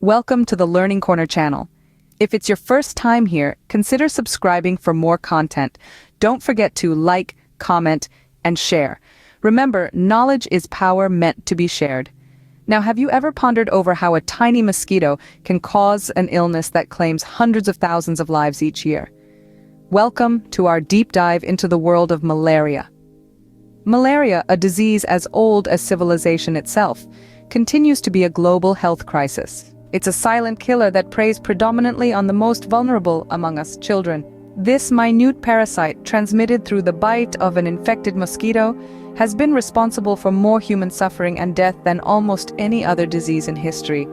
Welcome to the Learning Corner channel. If it's your first time here, consider subscribing for more content. Don't forget to like, comment, and share. Remember, knowledge is power meant to be shared. Now, have you ever pondered over how a tiny mosquito can cause an illness that claims hundreds of thousands of lives each year? Welcome to our deep dive into the world of malaria. Malaria, a disease as old as civilization itself, continues to be a global health crisis. It's a silent killer that preys predominantly on the most vulnerable among us, children. This minute parasite, transmitted through the bite of an infected mosquito, has been responsible for more human suffering and death than almost any other disease in history.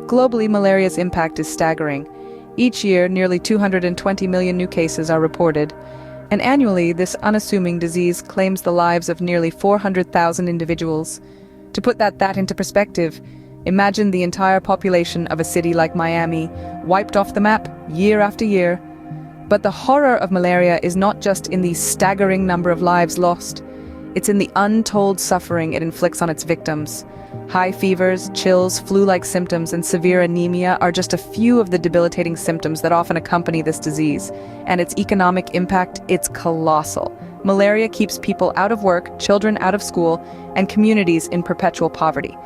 Globally, malaria's impact is staggering. Each year, nearly 220 million new cases are reported. And annually, this unassuming disease claims the lives of nearly 400,000 individuals. To put that into perspective, imagine the entire population of a city like Miami, wiped off the map year after year. But the horror of malaria is not just in the staggering number of lives lost. It's in the untold suffering it inflicts on its victims. High fevers, chills, flu-like symptoms, and severe anemia are just a few of the debilitating symptoms that often accompany this disease. And its economic impact, it's colossal. Malaria keeps people out of work, children out of school, and communities in perpetual poverty.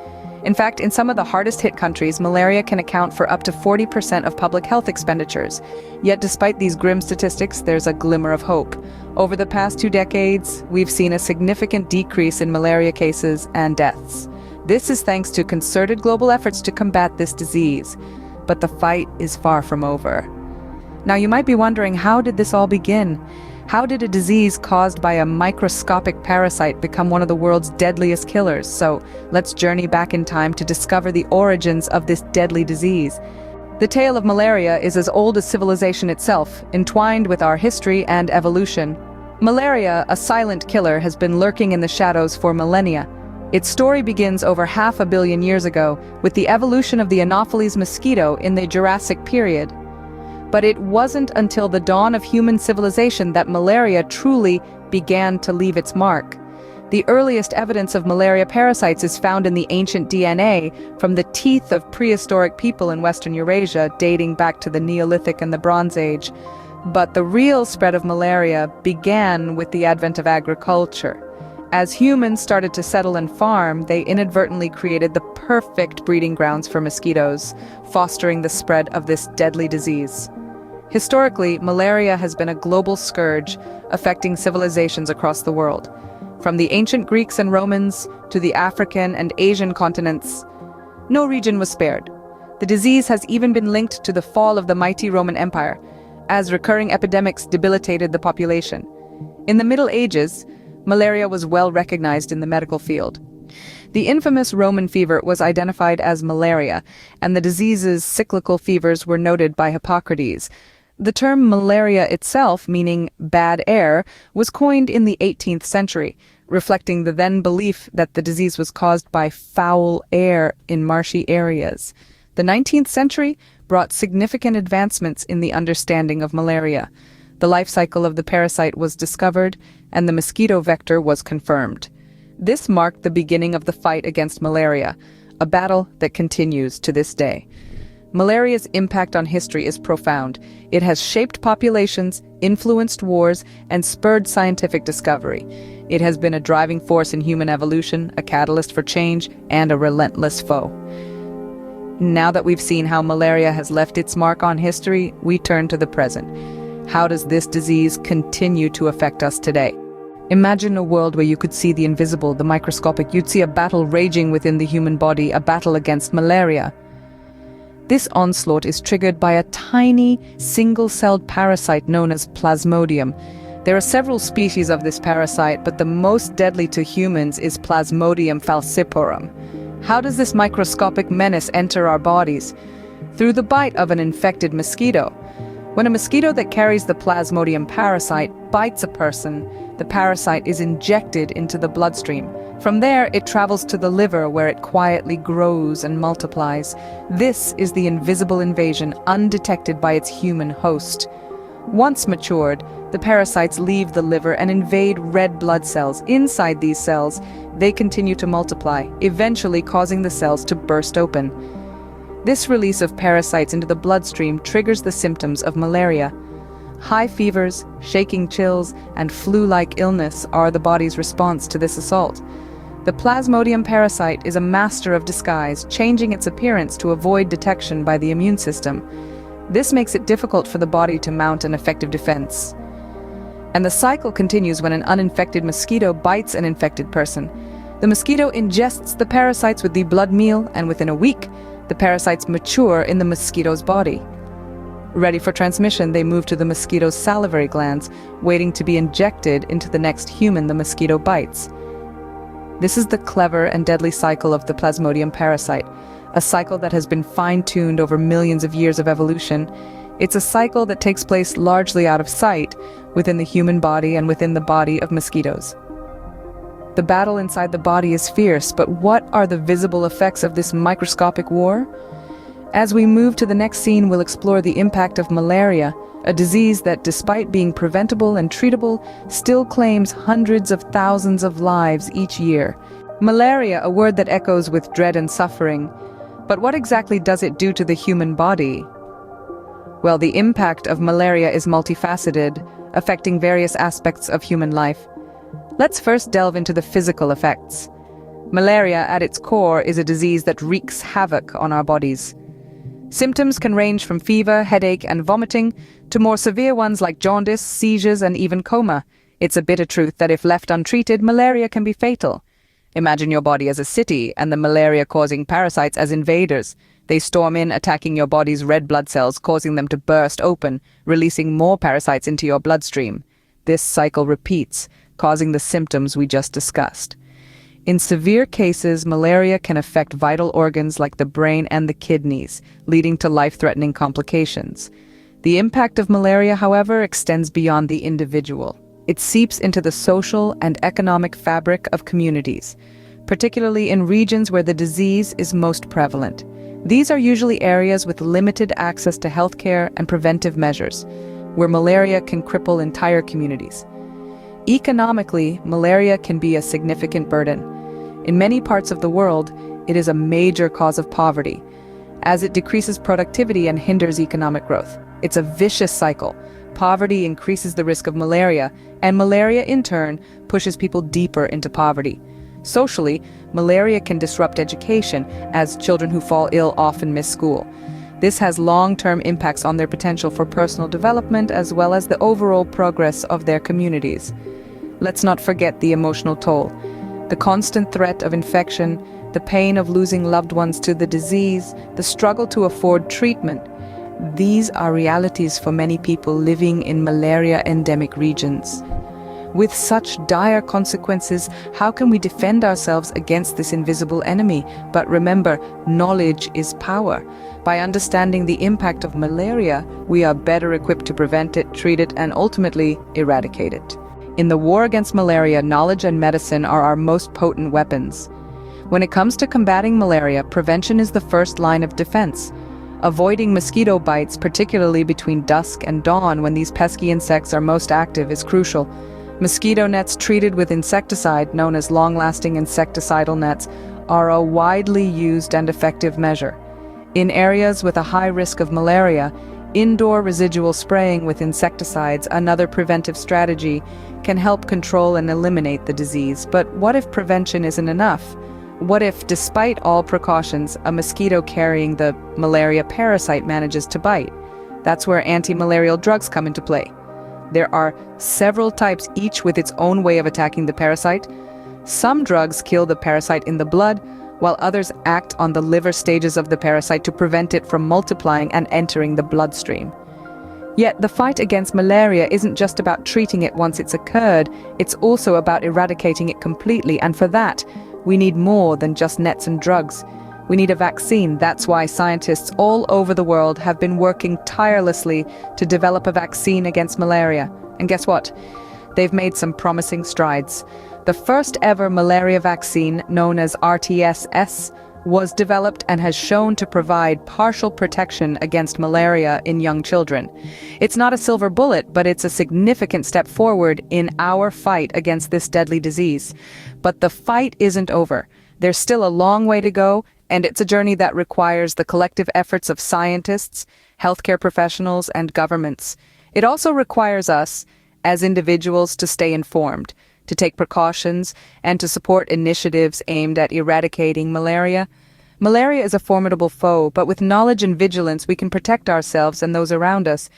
In fact, in some of the hardest-hit countries, malaria can account for up to 40% of public health expenditures. Yet despite these grim statistics, there's a glimmer of hope. Over the past 2 decades, we've seen a significant decrease in malaria cases and deaths. This is thanks to concerted global efforts to combat this disease. But the fight is far from over. Now you might be wondering, how did this all begin? How did a disease caused by a microscopic parasite become one of the world's deadliest killers? So let's journey back in time to discover the origins of this deadly disease. The tale of malaria is as old as civilization itself, entwined with our history and evolution. Malaria, a silent killer, has been lurking in the shadows for millennia. Its story begins over 500 million years ago with the evolution of the Anopheles mosquito in the Jurassic period. But it wasn't until the dawn of human civilization that malaria truly began to leave its mark. The earliest evidence of malaria parasites is found in the ancient DNA from the teeth of prehistoric people in Western Eurasia, dating back to the Neolithic and the Bronze Age. But the real spread of malaria began with the advent of agriculture. As humans started to settle and farm, they inadvertently created the perfect breeding grounds for mosquitoes, fostering the spread of this deadly disease. Historically, malaria has been a global scourge, affecting civilizations across the world. From the ancient Greeks and Romans to the African and Asian continents, no region was spared. The disease has even been linked to the fall of the mighty Roman Empire, as recurring epidemics debilitated the population. In the Middle Ages, malaria was well recognized in the medical field. The infamous Roman fever was identified as malaria, and the disease's cyclical fevers were noted by Hippocrates. The term malaria itself, meaning bad air, was coined in the 18th century, reflecting the then belief that the disease was caused by foul air in marshy areas. The 19th century brought significant advancements in the understanding of malaria. The life cycle of the parasite was discovered, and the mosquito vector was confirmed. This marked the beginning of the fight against malaria, a battle that continues to this day. Malaria's impact on history is profound. It has shaped populations, influenced wars, and spurred scientific discovery. It has been a driving force in human evolution, a catalyst for change, and a relentless foe. Now that we've seen how malaria has left its mark on history, we turn to the present. How does this disease continue to affect us today? Imagine a world where you could see the invisible, the microscopic. You'd see a battle raging within the human body, a battle against malaria. This onslaught is triggered by a tiny, single-celled parasite known as Plasmodium. There are several species of this parasite, but the most deadly to humans is Plasmodium falciparum. How does this microscopic menace enter our bodies? Through the bite of an infected mosquito. When a mosquito that carries the Plasmodium parasite bites a person, the parasite is injected into the bloodstream. From there, it travels to the liver, where it quietly grows and multiplies. This is the invisible invasion, undetected by its human host. Once matured, the parasites leave the liver and invade red blood cells. Inside these cells, they continue to multiply, eventually causing the cells to burst open. This release of parasites into the bloodstream triggers the symptoms of malaria. High fevers, shaking chills, and flu-like illness are the body's response to this assault. The Plasmodium parasite is a master of disguise, changing its appearance to avoid detection by the immune system. This makes it difficult for the body to mount an effective defense. And the cycle continues when an uninfected mosquito bites an infected person. The mosquito ingests the parasites with the blood meal, and within a week, the parasites mature in the mosquito's body. Ready for transmission, they move to the mosquito's salivary glands, waiting to be injected into the next human the mosquito bites. This is the clever and deadly cycle of the Plasmodium parasite, a cycle that has been fine-tuned over millions of years of evolution. It's a cycle that takes place largely out of sight, within the human body and within the body of mosquitoes. The battle inside the body is fierce, but what are the visible effects of this microscopic war? As we move to the next scene, we'll explore the impact of malaria, a disease that, despite being preventable and treatable, still claims hundreds of thousands of lives each year. Malaria, a word that echoes with dread and suffering. But what exactly does it do to the human body? Well, the impact of malaria is multifaceted, affecting various aspects of human life. Let's first delve into the physical effects. Malaria, at its core, is a disease that wreaks havoc on our bodies. Symptoms can range from fever, headache, and vomiting to more severe ones like jaundice, seizures, and even coma. It's a bitter truth that if left untreated, malaria can be fatal. Imagine your body as a city and the malaria-causing parasites as invaders. They storm in, attacking your body's red blood cells, causing them to burst open, releasing more parasites into your bloodstream. This cycle repeats, causing the symptoms we just discussed. In severe cases, malaria can affect vital organs like the brain and the kidneys, leading to life-threatening complications. The impact of malaria, however, extends beyond the individual. It seeps into the social and economic fabric of communities, particularly in regions where the disease is most prevalent. These are usually areas with limited access to healthcare and preventive measures, where malaria can cripple entire communities. Economically, malaria can be a significant burden. In many parts of the world, it is a major cause of poverty, as it decreases productivity and hinders economic growth. It's a vicious cycle. Poverty increases the risk of malaria, and malaria, in turn, pushes people deeper into poverty. Socially, malaria can disrupt education, as children who fall ill often miss school. This has long-term impacts on their potential for personal development as well as the overall progress of their communities. Let's not forget the emotional toll. The constant threat of infection, the pain of losing loved ones to the disease, the struggle to afford treatment. These are realities for many people living in malaria-endemic regions. With such dire consequences, how can we defend ourselves against this invisible enemy? But remember, knowledge is power. By understanding the impact of malaria, we are better equipped to prevent it, treat it, and ultimately eradicate it. In the war against malaria, knowledge and medicine are our most potent weapons. When it comes to combating malaria, prevention is the first line of defense. Avoiding mosquito bites, particularly between dusk and dawn when these pesky insects are most active, is crucial. Mosquito nets treated with insecticide, known as long-lasting insecticidal nets, are a widely used and effective measure. In areas with a high risk of malaria, indoor residual spraying with insecticides, another preventive strategy, can help control and eliminate the disease. But what if prevention isn't enough? What if, despite all precautions, a mosquito carrying the malaria parasite manages to bite? That's where antimalarial drugs come into play. There are several types, each with its own way of attacking the parasite. Some drugs kill the parasite in the blood, while others act on the liver stages of the parasite to prevent it from multiplying and entering the bloodstream. Yet the fight against malaria isn't just about treating it once it's occurred, it's also about eradicating it completely, and for that, we need more than just nets and drugs. We need a vaccine. That's why scientists all over the world have been working tirelessly to develop a vaccine against malaria. And guess what? They've made some promising strides. The first ever malaria vaccine, known as RTS-S, was developed and has shown to provide partial protection against malaria in young children. It's not a silver bullet, but it's a significant step forward in our fight against this deadly disease. But the fight isn't over. There's still a long way to go, and it's a journey that requires the collective efforts of scientists, healthcare professionals, and governments. It also requires us, as individuals, to stay informed, to take precautions, and to support initiatives aimed at eradicating malaria. Malaria is a formidable foe, but with knowledge and vigilance we can protect ourselves and those around us.